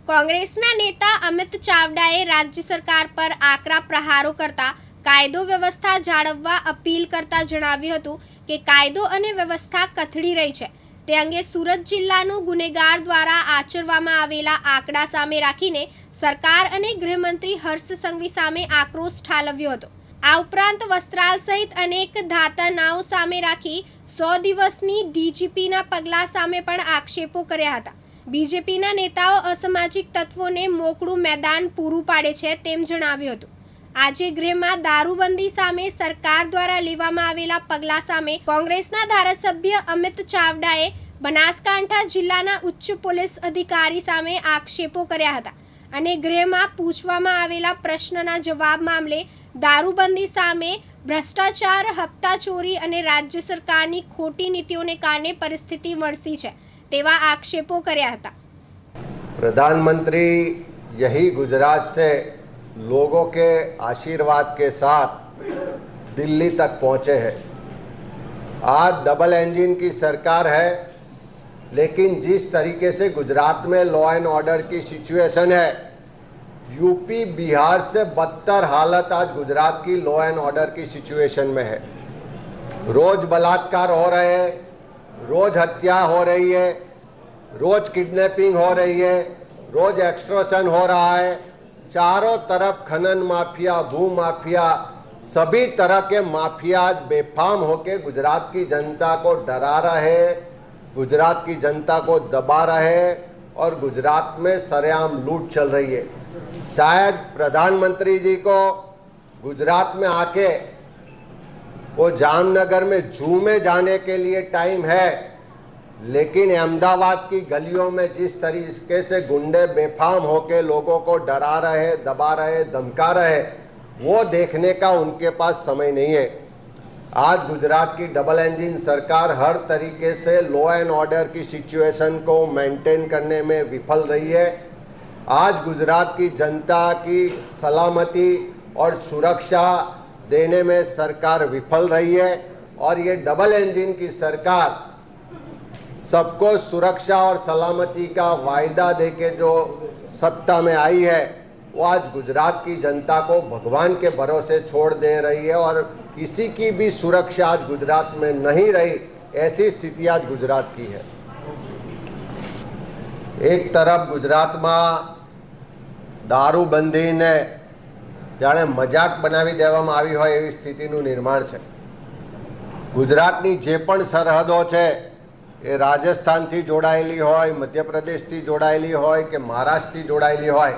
કોંગ્રેસના નેતા અમિત ચાવડાએ રાજ્ય સરકાર પર આકરા પ્રહારો કરતા કાયદો વ્યવસ્થા જાળવવા અપીલ કરતા જણાવ્યું હતું કે કાયદો અને વ્યવસ્થા કથળી રહી છે। તે અંગે સુરત જિલ્લાનું ગુનેગાર દ્વારા આચરવામાં આવેલા આંકડા સામે રાખીને સરકાર અને ગૃહમંત્રી હર્ષ સંઘવી સામે આક્રોશ ઠાલવ્યો હતો। આ ઉપરાંત વસ્ત્રાલ સહિત અનેક ધાતા નાવ સામે રાખી 100 દિવસની ડીજીપીના પગલાં સામે પણ આક્ષેપો કર્યા હતા। બીજેપીના નેતાઓ અસામાજિક તત્વોને મોકળું મેદાન પૂરું પાડે છે તેમ જણાવ્યું હતું। આજે ગૃહમાં દારૂબંધી સામે સરકાર દ્વારા લેવામાં આવેલા પગલાં સામે કોંગ્રેસના ધારાસભ્ય અમિત ચાવડાએ બનાસકાંઠા જિલ્લાના ઉચ્ચ પોલીસ અધિકારી સામે આક્ષેપો કર્યા હતા અને ગૃહમાં પૂછવામાં આવેલા પ્રશ્નના જવાબ મામલે દારૂબંધી સામે ભ્રષ્ટાચાર, હપ્તાચોરી અને રાજ્ય સરકારની ખોટી નીતિઓને કારણે પરિસ્થિતિ વણસી છે તેવા आक्षेपों કર્યા હતા। प्रधानमंत्री यही गुजरात से लोगों के आशीर्वाद के साथ दिल्ली तक पहुंचे हैं। आज डबल इंजन की सरकार है, लेकिन जिस तरीके से गुजरात में लॉ एंड ऑर्डर की सिचुएशन है, यूपी बिहार से बदतर हालत आज गुजरात की लॉ एंड ऑर्डर की सिचुएशन में है। रोज बलात्कार हो रहे हैं, रोज हत्या हो रही है, रोज किडनैपिंग हो रही है, रोज एक्सटॉर्शन हो रहा है। चारों तरफ खनन माफिया, भू माफिया, सभी तरह के माफिया बेफाम होके गुजरात की जनता को डरा रहे, गुजरात की जनता को दबा रहे और गुजरात में सरेआम लूट चल रही है। शायद प्रधानमंत्री जी को गुजरात में आके वो जामनगर में जू में जाने के लिए टाइम है, लेकिन अहमदाबाद की गलियों में जिस तरीके से गुंडे बेफाम होके लोगों को डरा रहे, दबा रहे, धमका रहे, वो देखने का उनके पास समय नहीं है। आज गुजरात की डबल इंजन सरकार हर तरीके से लॉ एंड ऑर्डर की सिचुएशन को मेंटेन करने में विफल रही है। आज गुजरात की जनता की सलामती और सुरक्षा देने में सरकार विफल रही है और ये डबल इंजन की सरकार सबको सुरक्षा और सलामती का वायदा देके जो सत्ता में आई है, वो आज गुजरात की जनता को भगवान के भरोसे छोड़ दे रही है और किसी की भी सुरक्षा आज गुजरात में नहीं रही, ऐसी स्थिति आज गुजरात की है। एक तरफ गुजरात में दारूबंधी ने जाने मजाक बनावी देवामां आवी होय एवी स्थितिनुं निर्माण छे। गुजरातनी जे पण सरहदो छे ए राजस्थानथी जोड़ायेली होय, मध्यप्रदेशथी जोड़ायेली होय के महाराष्ट्रथी जोड़ायेली होय,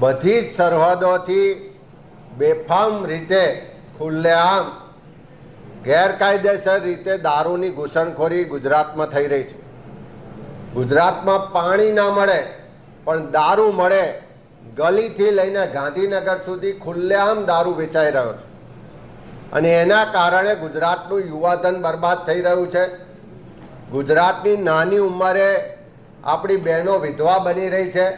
बधी ज सरहदोथी बेफाम रीते खुल्लेआम गैरकायदेसर रीते दारूनी घूसणखोरी गुजरातमां थई रही छे। गुजरातमां पाणी ना मळे पण दारू मळे। गलीथी लईने गांधीनगर सुधी खुल्लेआम दारू वेचाई रह्यो छे अने एना कारणे गुजरातनुं युवाधन बर्बाद थई रह्युं छे। गुजरातनी नानी उंमरे आपणी बहनों विधवा बनी रही है।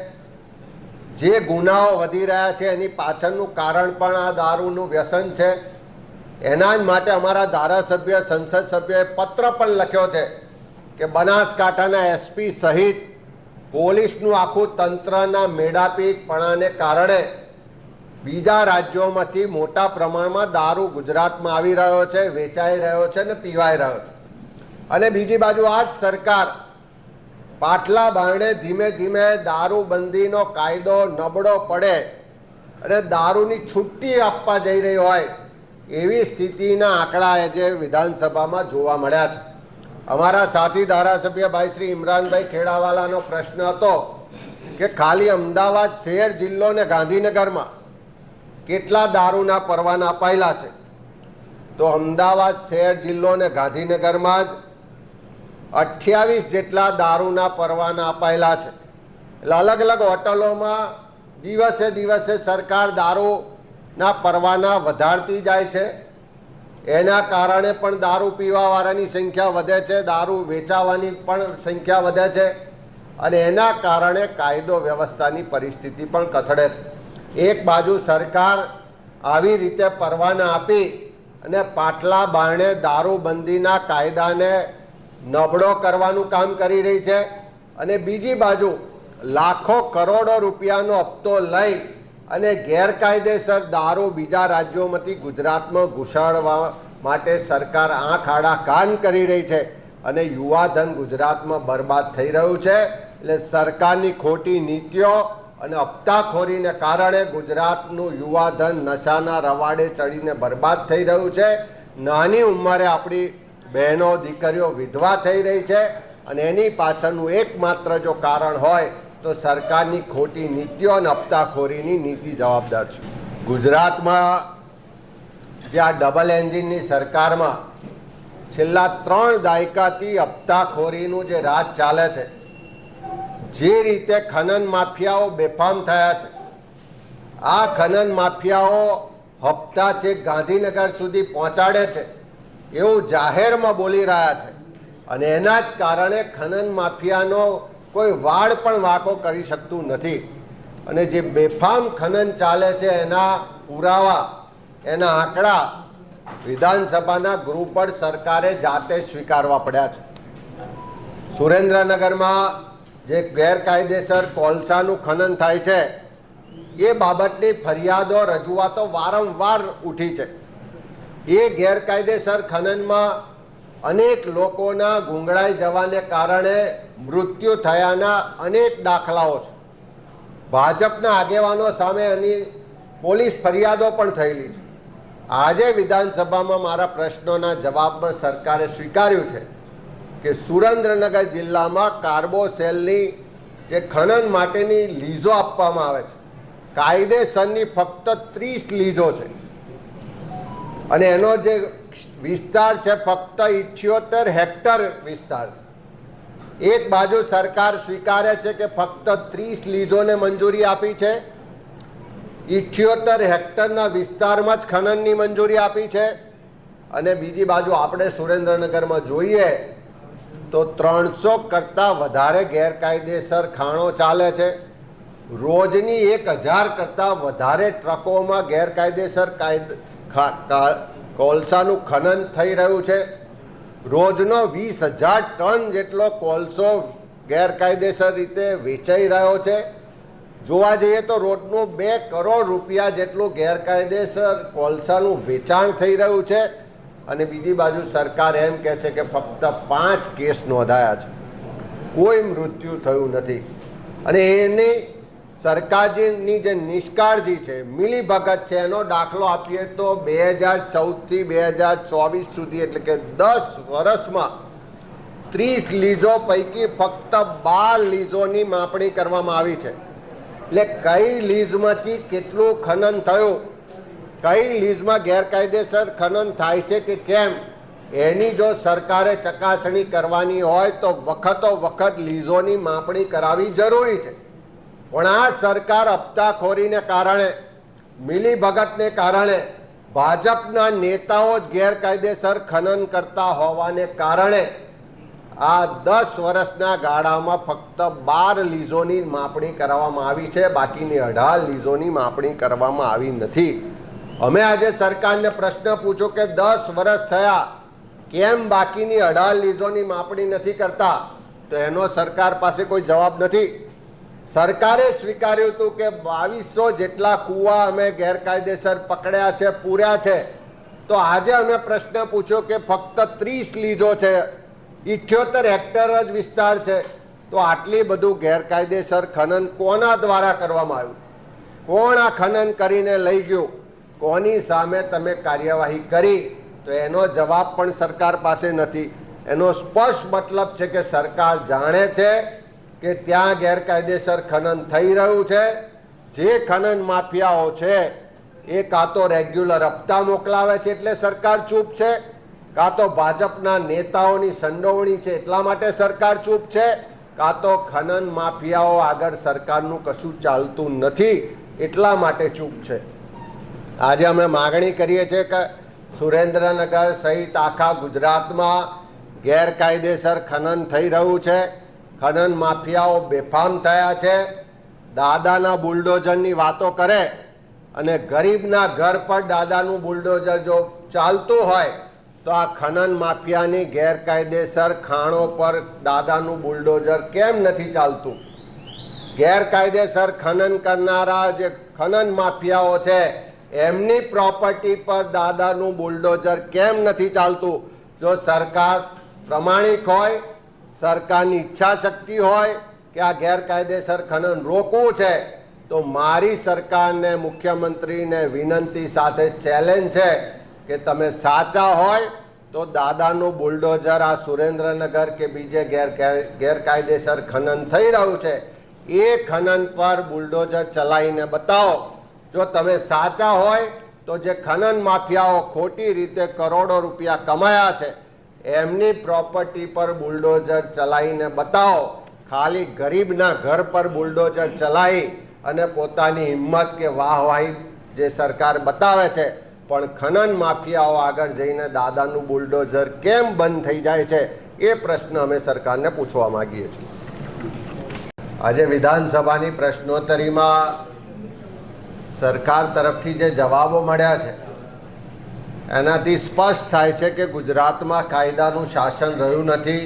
जे गुनाओ वधी रह्या छे एनी पाछळनुं कारण पण आ दारूनुं व्यसन छे। एना ज माटे अमारा धारासभ्य, संसद सभ्यए पत्र पण लख्यो छे के बनासकांठाना एसपी सहित पोलीसनुं आखुं तंत्रना मेडापीपणाने कारणे बीजा राज्योमांथी मोटा प्रमाणमां दारू गुजरातमां आवी रह्यो छे, वेचाई रह्यो छे ने पीवाई रह्यो छे। અને બીજી બાજુ આ જ સરકાર પાટલા બારણે ધીમે ધીમે દારૂબંધીનો કાયદો નબળો પડે અને દારૂની છુટ્ટી આપવા જઈ રહી હોય એવી સ્થિતિના આંકડા આજે વિધાનસભામાં જોવા મળ્યા છે। અમારા સાથી ધારાસભ્ય ભાઈ શ્રી ઇમરાનભાઈ ખેડાવાલાનો પ્રશ્ન હતો કે ખાલી અમદાવાદ શહેર જિલ્લો ને ગાંધીનગરમાં કેટલા દારૂના પરવાના અપાયેલા છે, તો અમદાવાદ શહેર જિલ્લો ને ગાંધીનગરમાં જ 28 જેટલા દારૂના પરવાના અપાયેલા છે। એટલે અલગ અલગ હોટલોમાં દિવસે દિવસે સરકાર દારૂના પરવાના વધારતી જાય છે। એના કારણે પણ દારૂ પીવાવાળાની સંખ્યા વધે છે, દારૂ વેચાવાની પણ સંખ્યા વધે છે અને એના કારણે કાયદો વ્યવસ્થાની પરિસ્થિતિ પણ કથળે છે। એક બાજુ સરકાર આવી રીતે પરવાના આપી અને પાટલા બારણે દારૂબંધીના કાયદાને નબળો કરવાનું કામ કરી રહી છે અને બીજી બાજુ લાખો કરોડો રૂપિયાનો હપ્તો લઈ અને ગેરકાયદેસર દારૂ બીજા રાજ્યોમાંથી ગુજરાતમાં ઘુસાડવા માટે સરકાર આંખ આડા કાન કરી રહી છે અને યુવાધન ગુજરાતમાં બરબાદ થઈ રહ્યું છે. એટલે સરકારની ખોટી નીતિઓ અને હપ્તાખોરીને કારણે ગુજરાતનું યુવાધન નશાના રવાડે ચડીને બરબાદ થઈ રહ્યું છે. નાની ઉંમરે આપણી બહેનો દીકરીઓ વિધવા થઈ રહી છે અને એની પાછળનું એકમાત્ર જો કારણ હોય તો સરકારની ખોટી નીતિઓ અને હપ્તાખોરીની નીતિ જવાબદાર છે. ગુજરાતમાં જે આ ડબલ એન્જિનની સરકારમાં છેલ્લા 3 દાયકાથી હપ્તાખોરીનું જે રાજ ચાલે છે, જે રીતે ખનન માફિયાઓ બેફામ થયા છે, આ ખનન માફિયાઓ હપ્તા છે ગાંધીનગર સુધી પહોંચાડે છે એવું જાહેરમાં બોલી રહ્યા છે અને એના જ કારણે ખનન માફિયાનો કોઈ વાળ પણ વાંકો કરી શકતું નથી. અને જે બેફામ ખનન ચાલે છે એના પુરાવા, એના આંકડા વિધાનસભાના ગૃહ પર સરકારે જાતે સ્વીકારવા પડ્યા છે. સુરેન્દ્રનગરમાં જે ગેરકાયદેસર કોલસાનું ખનન થાય છે એ બાબતની ફરિયાદો, રજૂઆતો વારંવાર ઉઠી છે. એ ગેરકાયદેસર ખનનમાં અનેક લોકોના ગુંગળાઈ જવાને કારણે મૃત્યુ થયાના અનેક દાખલાઓ છે. ભાજપના આગેવાનો સામે એની પોલીસ ફરિયાદો પણ થયેલી છે. આજે વિધાનસભામાં મારા પ્રશ્નોના જવાબમાં સરકારે સ્વીકાર્યું છે કે સુરેન્દ્રનગર જિલ્લામાં કાર્બોસેલની જે ખનન માટેની લીઝો આપવામાં આવે છે, કાયદેસરની ફક્ત 30 લીઝો છે અને એનો જે વિસ્તાર છે ફક્ત 78 હેક્ટર વિસ્તાર છે. એક બાજુ સરકાર સ્વીકારે છે કે ફક્ત 30 લીઝોને મંજૂરી આપી છે, 78 હેક્ટરના વિસ્તારમાં જ ખનનની મંજૂરી આપી છે, અને બીજી બાજુ આપણે સુરેન્દ્રનગરમાં જોઈએ તો 300 કરતાં વધારે ગેરકાયદેસર ખાણો ચાલે છે. રોજની 1000 કરતાં વધારે ટ્રકોમાં ગેરકાયદેસર કોલસાનું ખનન થઈ રહ્યું છે. રોજનો 20,000 ટન જેટલો કોલસો ગેરકાયદેસર રીતે વેચાઈ રહ્યો છે. જોવા જઈએ તો રોજનું 2 કરોડ રૂપિયા જેટલું ગેરકાયદેસર કોલસાનું વેચાણ થઈ રહ્યું છે. અને બીજી બાજુ સરકાર એમ કહે છે કે ફક્ત 5 કેસ નોંધાયા છે, કોઈ મૃત્યુ થયું નથી. અને એની સરકારની જે નિષ્કાળજી છે, મિલીભગત છે, એનો દાખલો આપીએ તો 2014થી 2024 સુધી એટલે કે 10 વર્ષમાં 30 લીઝો પૈકી ફક્ત 12 લીઝોની માપણી કરવામાં આવી છે. એટલે કઈ લીઝમાંથી કેટલું ખનન થયું, કઈ લીઝમાં ગેરકાયદેસર ખનન થાય છે કે કેમ, એની જો સરકારે ચકાસણી કરવાની હોય તો વખતો વખત લીઝોની માપણી કરાવવી જરૂરી છે. પણ આ સરકાર હપ્તાખોરીને કારણે, મિલીભગતને કારણે, ભાજપના નેતાઓ જ ગેરકાયદેસર ખનન કરતા હોવાને કારણે આ 10 વર્ષના ગાળામાં ફક્ત 12 લીઝોની માપણી કરવામાં આવી છે, બાકીની 18 લીઝોની માપણી કરવામાં આવી નથી. અમે આજે સરકારને પ્રશ્ન પૂછ્યો કે 10 વર્ષ થયા, કેમ બાકીની 18 લીઝોની માપણી નથી કરતા, તો એનો સરકાર પાસે કોઈ જવાબ નથી. સરકારે સ્વીકાર્યું હતું કે 2200 જેટલા કૂવા અમે ગેરકાયદેસર પકડ્યા છે, પૂર્યા છે. તો આજે અમે પ્રશ્ન પૂછ્યો કે ફક્ત 30 લીઝો છે, 78 હેક્ટર જ વિસ્તાર છે, તો આટલી બધું ગેરકાયદેસર ખનન કોના દ્વારા કરવામાં આવ્યું, કોણ આ ખનન કરીને લઈ ગયું, કોની સામે તમે કાર્યવાહી કરી, તો એનો જવાબ પણ સરકાર પાસે નથી. એનો સ્પષ્ટ મતલબ છે કે સરકાર જાણે છે કે ત્યાં ગેરકાયદેસર ખનન થઈ રહ્યું છે. જે ખનન માફિયાઓ છે એ કાં તો રેગ્યુલર હપ્તા મોકલાવે છે એટલે સરકાર ચૂપ છે, કાં તો ભાજપના નેતાઓની સંડોવણી છે એટલા માટે સરકાર ચૂપ છે, કાં તો ખનન માફિયાઓ આગળ સરકારનું કશું ચાલતું નથી એટલા માટે ચૂપ છે. આજે અમે માગણી કરીએ છીએ કે સુરેન્દ્રનગર સહિત આખા ગુજરાતમાં ગેરકાયદેસર ખનન થઈ રહ્યું છે, ખનન માફિયાઓ બેફામ થયા છે. દાદાના બુલડોઝરની વાતો કરે અને ગરીબના ઘર પર દાદાનું બુલડોઝર જો ચાલતું હોય તો આ ખનન માફિયાની ગેરકાયદેસર ખાણો પર દાદાનું બુલડોઝર કેમ નથી ચાલતું? ગેરકાયદેસર ખનન કરનારા જે ખનન માફિયાઓ છે એમની પ્રોપર્ટી પર દાદાનું બુલડોઝર કેમ નથી ચાલતું? જો સરકાર પ્રમાણિક હોય, સરકારની ઈચ્છા શક્તિ હોય કે આ ગેરકાયદેસર ખનન રોકવું છે, તો મારી સરકારને, મુખ્યમંત્રીને વિનંતી સાથે ચેલેન્જ છે કે તમે સાચા હોય તો દાદાનું બુલડોઝર આ સુરેન્દ્રનગર કે બીજે ગેરકાયદેસર ખનન થઈ રહ્યું છે એ ખનન પર બુલડોઝર ચલાવીને બતાવો. જો તમે સાચા હોય તો જે ખનન માફિયાઓ ખોટી રીતે કરોડો રૂપિયા કમાયા છે એમની પ્રોપર્ટી પર બુલડોઝર ચલાવીને બતાવો. ખાલી ગરીબના ઘર પર બુલડોઝર ચલાવી અને પોતાની હિંમત કે વાહવાહી જે સરકાર બતાવે છે, પણ ખનન માફિયાઓ આગળ જઈને દાદાનું બુલડોઝર કેમ બંધ થઈ જાય છે એ પ્રશ્ન અમે સરકારને પૂછવા માંગીએ છીએ. આજે વિધાનસભાની પ્રશ્નોત્તરીમાં સરકાર તરફથી જે જવાબો મળ્યા છે એનાથી સ્પષ્ટ થાય છે કે ગુજરાતમાં કાયદાનું શાસન રહ્યું નથી.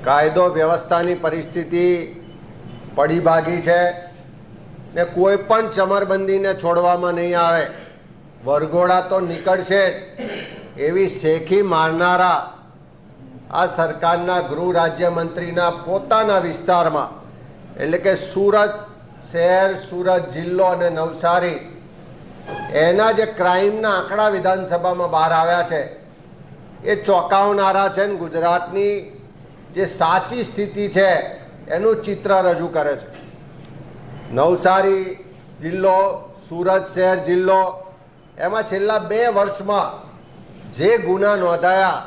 કાયદો વ્યવસ્થાની પરિસ્થિતિ પડી ભાગી છે ને કોઈ પણ ચમરબંધીને છોડવામાં નહીં આવે. વરઘોડા તો નીકળશે એવી શેખી મારનારા આ સરકારના ગૃહ રાજ્યમંત્રીના પોતાના વિસ્તારમાં, એટલે કે સુરત શહેર, સુરત જિલ્લો અને નવસારી, એના જે ક્રાઇમના આંકડા વિધાનસભામાં બહાર આવ્યા છે એ ચોંકાવનારા છે ને ગુજરાતની જે સાચી સ્થિતિ છે એનું ચિત્ર રજૂ કરે છે. નવસારી જિલ્લો, સુરત શહેર જિલ્લો, એમાં છેલ્લા 2 વર્ષમાં જે ગુના નોંધાયા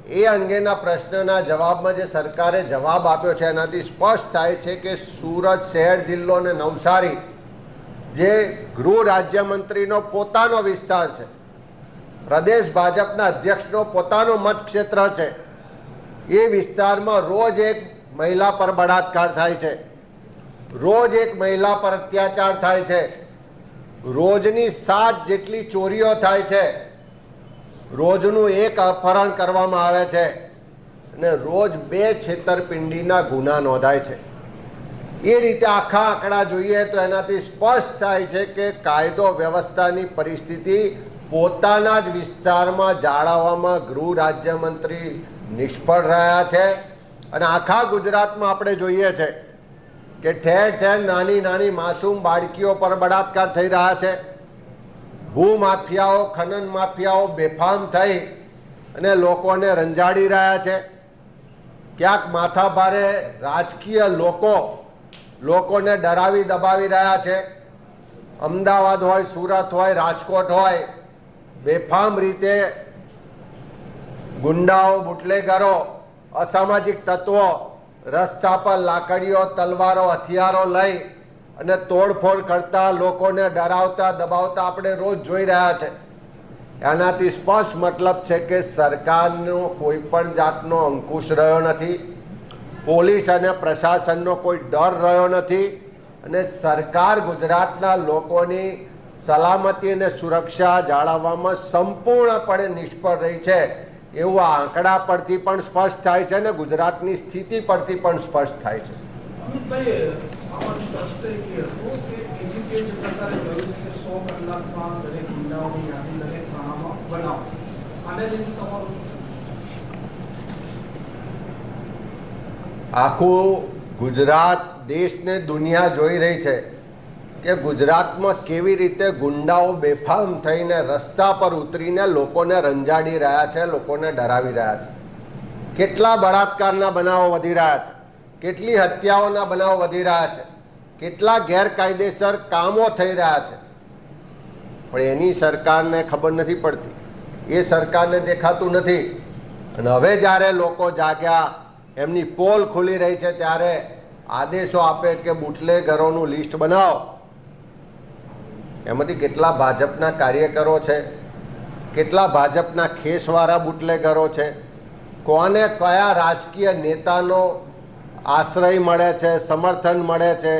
એ અંગેના પ્રશ્નના જવાબમાં જે સરકારે જવાબ આપ્યો છે એનાથી સ્પષ્ટ થાય છે કે સુરત શહેર જિલ્લો અને નવસારી જે ગૃહ રાજ્યમંત્રીનો પોતાનો વિસ્તાર છે, પ્રદેશ ભાજપના અધ્યક્ષનો પોતાનો મતક્ષેત્ર છે, એ વિસ્તારમાં રોજ એક મહિલા પર બળાત્કાર થાય છે, રોજ એક મહિલા પર અત્યાચાર થાય છે, રોજની 7 જેટલી ચોરીઓ થાય છે, રોજનું 1 અપહરણ કરવામાં આવે છે અને રોજ 2 છેતરપિંડીના ગુના નોંધાય છે. એ રીતે આખા આંકડા જોઈએ તો એનાથી સ્પષ્ટ થાય છે કે કાયદો વ્યવસ્થાની પરિસ્થિતિ પોતાના જ વિસ્તારમાં જાળવવામાં ગૃહ રાજ્યમંત્રી નિષ્ફળ રહ્યા છે. અને આખા ગુજરાતમાં આપણે જોઈએ છે કે ઠેર ઠેર નાની નાની માસૂમ બાળકીઓ પર બળાત્કાર થઈ રહ્યા છે. ભૂમાફિયાઓ, ખનન માફિયાઓ બેફામ થઈ અને લોકોને રંજાડી રહ્યા છે. ક્યાંક માથાભારે રાજકીય લોકોને ડરાવી દબાવી રહ્યા છે. અમદાવાદ હોય, સુરત હોય, રાજકોટ હોય, બેફામ રીતે ગુંડાઓ, બુટલેગરો, અસામાજિક તત્વો રસ્તા પર લાકડીઓ, તલવારો, હથિયારો લઈ અને તોડફોડ કરતા, લોકોને ડરાવતા દબાવતા આપણે રોજ જોઈ રહ્યા છે. એનાથી સ્પષ્ટ મતલબ છે કે સરકારનો કોઈ પણ જાતનો અંકુશ રહ્યો નથી, પોલીસ અને પ્રશાસનનો કોઈ ડર રહ્યો નથી અને સરકાર ગુજરાતના લોકોની સલામતી અને સુરક્ષા જાળવવામાં સંપૂર્ણપણે નિષ્ફળ રહી છે એવું આ આંકડા પરથી પણ સ્પષ્ટ થાય છે અને ગુજરાતની સ્થિતિ પરથી પણ સ્પષ્ટ થાય છે. આખું ગુજરાત, દેશને દુનિયા જોઈ રહી છે કે ગુજરાતમાં કેવી રીતે ગુંડાઓ બેફામ થઈને રસ્તા પર ઉતરીને લોકોને રંજાડી રહ્યા છે, લોકોને ડરાવી રહ્યા છે. કેટલા બળાત્કારના બનાવો વધી રહ્યા છે, કેટલી હત્યાઓના બનાવો વધી રહ્યા છે, કેટલા ગેરકાયદેસર કામો થઈ રહ્યા છે, પણ એની સરકારને ખબર નથી પડતી, એ સરકારને દેખાતું નથી. અને હવે જ્યારે લોકો જાગ્યા, એમની પોલ ખુલી રહી છે, ત્યારે આદેશો આપે કે બુટલેગરોનું લિસ્ટ બનાવો. એમાંથી કેટલા ભાજપના કાર્યકરો છે, કેટલા ભાજપના ખેસવાળા બુટલેગરો છે, કોને કયા રાજકીય નેતાનો આશ્રય મળે છે, સમર્થન મળે છે,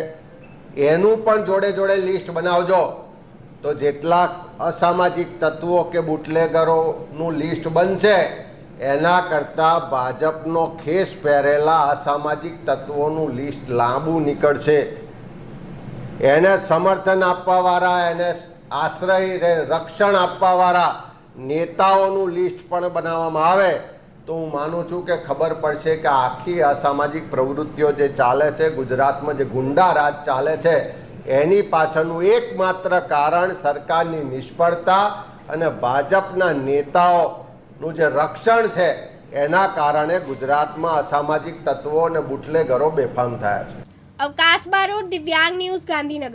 એનું પણ જોડે જોડે લિસ્ટ બનાવજો. તો જેટલા અસામાજિક તત્વો કે બુટલેગરોનું લિસ્ટ બનશે એના કરતાં ભાજપનો ખેસ પહેરેલા અસામાજિક તત્વોનું લિસ્ટ લાંબુ નીકળશે. એને સમર્થન આપવાવાળા, એને આશ્રય રક્ષણ આપવાવાળા નેતાઓનું લિસ્ટ પણ બનાવવામાં આવે તો હું માનું છું કે ખબર પડશે કે આખી અસામાજિક પ્રવૃત્તિઓ જે ચાલે છે ગુજરાતમાં, જે ગુંડા રાજ ચાલે છે, એની પાછળનું એકમાત્ર કારણ સરકારની નિષ્ફળતા અને ભાજપના નેતાઓનું જે રક્ષણ છે એના કારણે ગુજરાતમાં અસામાજિક તત્વો અને બુટલેગરો બેફામ થયા છે. અવકાશ બારોટ, દિવ્યાંગ ન્યૂઝ, ગાંધીનગર.